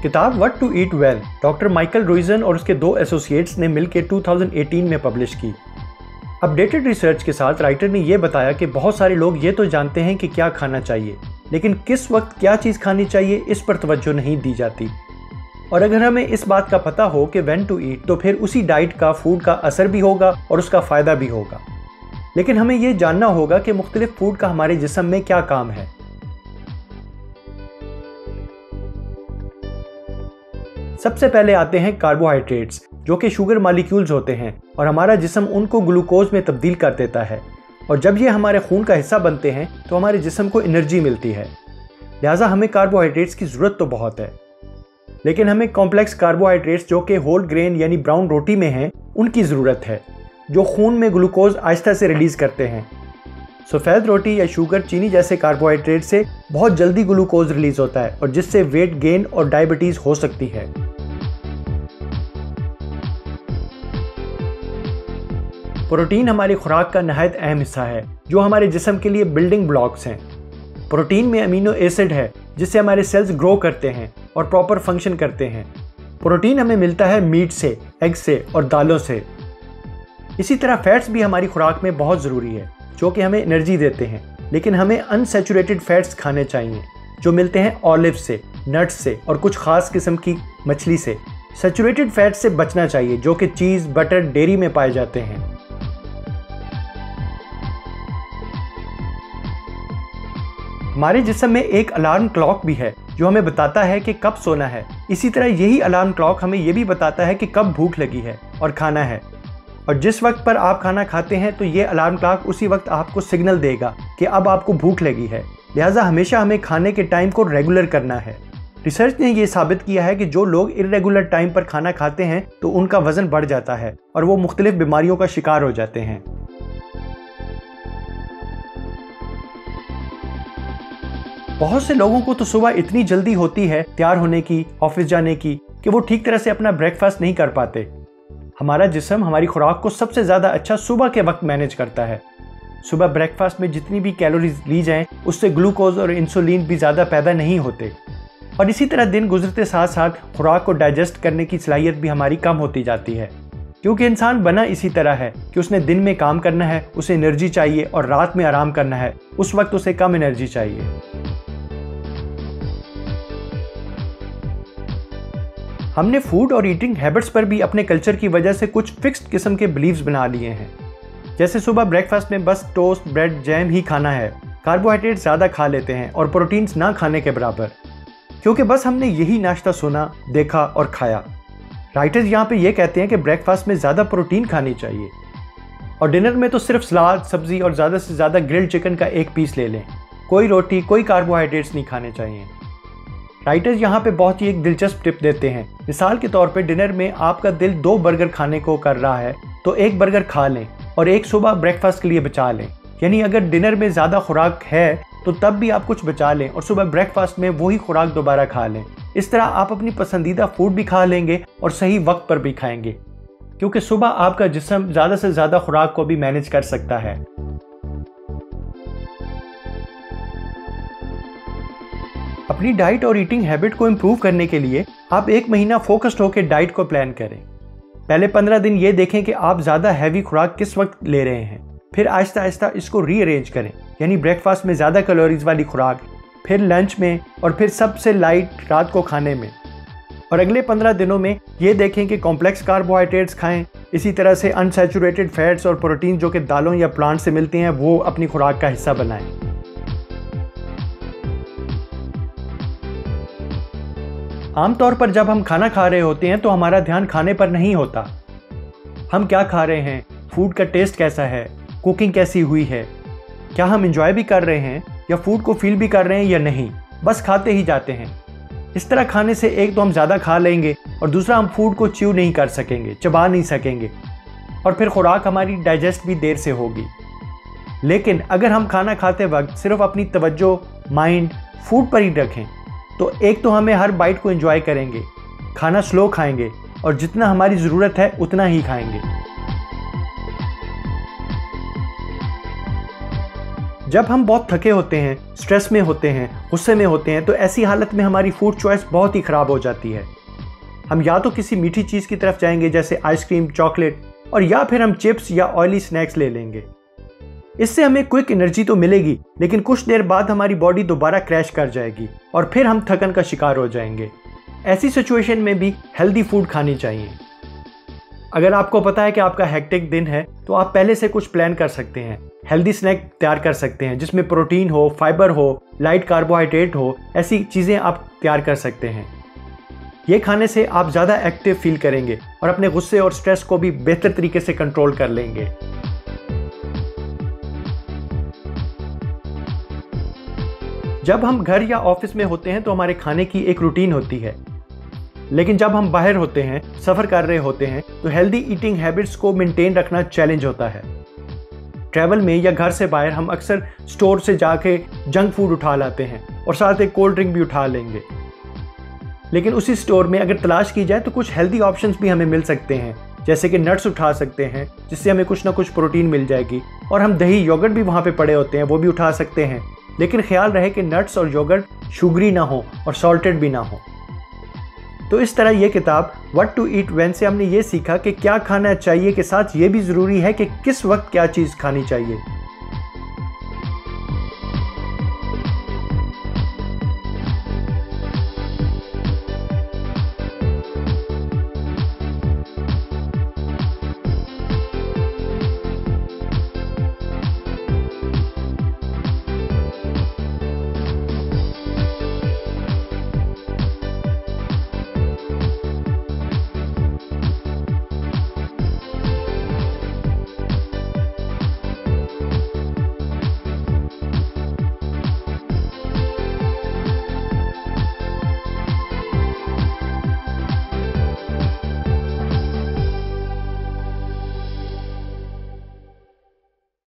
किताब what to eat well doctor Michael Roizen और उसके 2 एसोसिएट्स ने मिलकर 2018 में पब्लिश की। अपडेटेड रिसर्च के साथ राइटर ने यह बताया कि बहुत सारे लोग ये तो जानते हैं कि क्या खाना चाहिए, लेकिन किस वक्त क्या चीज़ खानी चाहिए इस पर तवज्जो नहीं दी जाती। और अगर हमें इस बात का पता हो कि व्हेन टू ईट, तो फिर उसी डाइट का फूड का असर भी होगा और उसका फ़ायदा भी होगा। लेकिन हमें यह जानना होगा कि मुख्तलिफ फूड का हमारे जिस्म में क्या काम है। सबसे पहले आते हैं कार्बोहाइड्रेट्स, जो कि शुगर मॉलिक्यूल्स होते हैं और हमारा जिस्म उनको ग्लूकोज में तब्दील कर देता है। और जब ये हमारे खून का हिस्सा बनते हैं तो हमारे जिस्म को एनर्जी मिलती है। लिहाजा हमें कार्बोहाइड्रेट्स की ज़रूरत तो बहुत है, लेकिन हमें कॉम्प्लेक्स कार्बोहाइड्रेट्स जो कि होल ग्रेन यानी ब्राउन रोटी में हैं उनकी ज़रूरत है, जो खून में ग्लूकोज आहिस्ता से रिलीज़ करते हैं। सफ़ेद रोटी या शुगर चीनी जैसे कार्बोहाइड्रेट से बहुत जल्दी ग्लूकोज रिलीज़ होता है और जिससे वेट गेन और डायबिटीज़ हो सकती है। प्रोटीन हमारी खुराक का नहायत अहम हिस्सा है, जो हमारे जिस्म के लिए बिल्डिंग ब्लॉक्स हैं। प्रोटीन में अमीनो एसिड है जिससे हमारे सेल्स ग्रो करते हैं और प्रॉपर फंक्शन करते हैं। प्रोटीन हमें मिलता है मीट से, एग से और दालों से। इसी तरह फैट्स भी हमारी खुराक में बहुत ज़रूरी है, जो कि हमें एनर्जी देते हैं, लेकिन हमें अनसैचुरेटेड फैट्स खाने चाहिए जो मिलते हैं ऑलिव से, नट्स से और कुछ ख़ास किस्म की मछली से। सैचुरेटेड फैट्स से बचना चाहिए, जो कि चीज़, बटर, डेयरी में पाए जाते हैं। हमारे जिस्म में एक अलार्म क्लॉक भी है जो हमें बताता है कि कब सोना है। इसी तरह यही अलार्म क्लॉक हमें यह भी बताता है कि कब भूख लगी है और खाना है। और जिस वक्त पर आप खाना खाते हैं तो ये अलार्म क्लॉक उसी वक्त आपको सिग्नल देगा कि अब आपको भूख लगी है। लिहाजा हमेशा हमें खाने के टाइम को रेगुलर करना है। रिसर्च ने यह साबित किया है कि जो लोग इर्रेगुलर टाइम पर खाना खाते हैं तो उनका वजन बढ़ जाता है और वो मुख्तलिफ बीमारियों का शिकार हो जाते हैं। बहुत से लोगों को तो सुबह इतनी जल्दी होती है तैयार होने की, ऑफिस जाने की, कि वो ठीक तरह से अपना ब्रेकफास्ट नहीं कर पाते। हमारा जिस्म हमारी खुराक को सबसे ज़्यादा अच्छा सुबह के वक्त मैनेज करता है। सुबह ब्रेकफास्ट में जितनी भी कैलोरीज ली जाएं, उससे ग्लूकोज और इंसुलिन भी ज़्यादा पैदा नहीं होते। और इसी तरह दिन गुजरते साथ साथ खुराक को डाइजेस्ट करने की सलाहियत भी हमारी कम होती जाती है, क्योंकि इंसान बना इसी तरह है कि उसने दिन में काम करना है, उसे एनर्जी चाहिए, और रात में आराम करना है, उस वक्त उसे कम एनर्जी चाहिए। हमने फूड और ईटिंग हैबिट्स पर भी अपने कल्चर की वजह से कुछ फिक्स्ड किस्म के बिलीव्स बना लिए हैं। जैसे सुबह ब्रेकफास्ट में बस टोस्ट, ब्रेड, जैम ही खाना है, कार्बोहाइड्रेट ज़्यादा खा लेते हैं और प्रोटीन्स ना खाने के बराबर, क्योंकि बस हमने यही नाश्ता सुना, देखा और खाया। राइटर्स यहाँ पे ये कहते हैं कि ब्रेकफास्ट में ज़्यादा प्रोटीन खानी चाहिए और डिनर में तो सिर्फ सलाद, सब्ज़ी और ज़्यादा से ज़्यादा ग्रिल्ड चिकन का एक पीस ले लें। कोई रोटी, कोई कार्बोहाइड्रेट्स नहीं खाने चाहिए। राइटर्स यहाँ पे बहुत ही एक दिलचस्प टिप देते हैं। मिसाल के तौर पे डिनर में आपका दिल 2 बर्गर खाने को कर रहा है तो 1 बर्गर खा लें और 1 सुबह ब्रेकफास्ट के लिए बचा लें। यानी अगर डिनर में ज़्यादा खुराक है तो तब भी आप कुछ बचा लें और सुबह ब्रेकफास्ट में वही खुराक दोबारा खा लें। इस तरह आप अपनी पसंदीदा फूड भी खा लेंगे और सही वक्त पर भी खाएंगे, क्योंकि सुबह आपका जिस्म ज़्यादा से ज़्यादा खुराक को भी मैनेज कर सकता है। अपनी डाइट और ईटिंग हैबिट को इम्प्रूव करने के लिए आप 1 महीना फोकस्ड होकर डाइट को प्लान करें। पहले 15 दिन ये देखें कि आप ज़्यादा हैवी खुराक किस वक्त ले रहे हैं, फिर आहिस्ता आहिस्ता इसको रीअरेंज करें, यानी ब्रेकफास्ट में ज़्यादा कैलोरीज वाली खुराक, फिर लंच में और फिर सबसे लाइट रात को खाने में। और अगले 15 दिनों में ये देखें कि कॉम्प्लेक्स कार्बोहाइड्रेट्स खाएं। इसी तरह से अनसैचुरेटेड फैट्स और प्रोटीन जो कि दालों या प्लांट से मिलते हैं वो अपनी खुराक का हिस्सा बनाएं। आमतौर पर जब हम खाना खा रहे होते हैं तो हमारा ध्यान खाने पर नहीं होता। हम क्या खा रहे हैं, फूड का टेस्ट कैसा है, कुकिंग कैसी हुई है, क्या हम एंजॉय भी कर रहे हैं या फूड को फील भी कर रहे हैं या नहीं, बस खाते ही जाते हैं। इस तरह खाने से एक तो हम ज़्यादा खा लेंगे और दूसरा हम फूड को च्यू नहीं कर सकेंगे, चबा नहीं सकेंगे, और फिर खुराक हमारी डाइजेस्ट भी देर से होगी। लेकिन अगर हम खाना खाते वक्त सिर्फ अपनी तवज्जो, माइंड फूड पर ही रखें तो एक तो हमें हर बाइट को एंजॉय करेंगे, खाना स्लो खाएंगे और जितना हमारी ज़रूरत है उतना ही खाएंगे। जब हम बहुत थके होते हैं, स्ट्रेस में होते हैं, गुस्से में होते हैं, तो ऐसी हालत में हमारी फूड चॉइस बहुत ही ख़राब हो जाती है। हम या तो किसी मीठी चीज़ की तरफ जाएंगे जैसे आइसक्रीम, चॉकलेट, और या फिर हम चिप्स या ऑयली स्नैक्स ले लेंगे। इससे हमें क्विक एनर्जी तो मिलेगी, लेकिन कुछ देर बाद हमारी बॉडी दोबारा क्रैश कर जाएगी और फिर हम थकन का शिकार हो जाएंगे। ऐसी सिचुएशन में भी हेल्दी फूड खानी चाहिए। अगर आपको पता है कि आपका हेक्टिक दिन है, तो आप पहले से कुछ प्लान कर सकते हैं। हेल्दी स्नैक तैयार कर सकते हैं जिसमें प्रोटीन हो, फाइबर हो, लाइट कार्बोहाइड्रेट हो, ऐसी चीज़ें आप तैयार कर सकते हैं। ये खाने से आप ज़्यादा एक्टिव फील करेंगे और अपने गुस्से और स्ट्रेस को भी बेहतर तरीके से कंट्रोल कर लेंगे। जब हम घर या ऑफिस में होते हैं तो हमारे खाने की एक रूटीन होती है, लेकिन जब हम बाहर होते हैं, सफ़र कर रहे होते हैं, तो हेल्दी ईटिंग हैबिट्स को मेंटेन रखना चैलेंज होता है। ट्रैवल में या घर से बाहर हम अक्सर स्टोर से जाके जंक फूड उठा लाते हैं और साथ एक कोल्ड ड्रिंक भी उठा लेंगे। लेकिन उसी स्टोर में अगर तलाश की जाए तो कुछ हेल्दी ऑप्शंस भी हमें मिल सकते हैं, जैसे कि नट्स उठा सकते हैं जिससे हमें कुछ ना कुछ प्रोटीन मिल जाएगी, और हम दही, योगर्ट भी वहाँ पे पड़े होते हैं, वो भी उठा सकते हैं। लेकिन ख्याल रहे कि नट्स और योगर्ट शुगरी ना हो और सॉल्टेड भी ना हो। तो इस तरह ये किताब व्हाट टू ईट व्हेन से हमने ये सीखा कि क्या खाना चाहिए के साथ ये भी ज़रूरी है कि किस वक्त क्या चीज़ खानी चाहिए।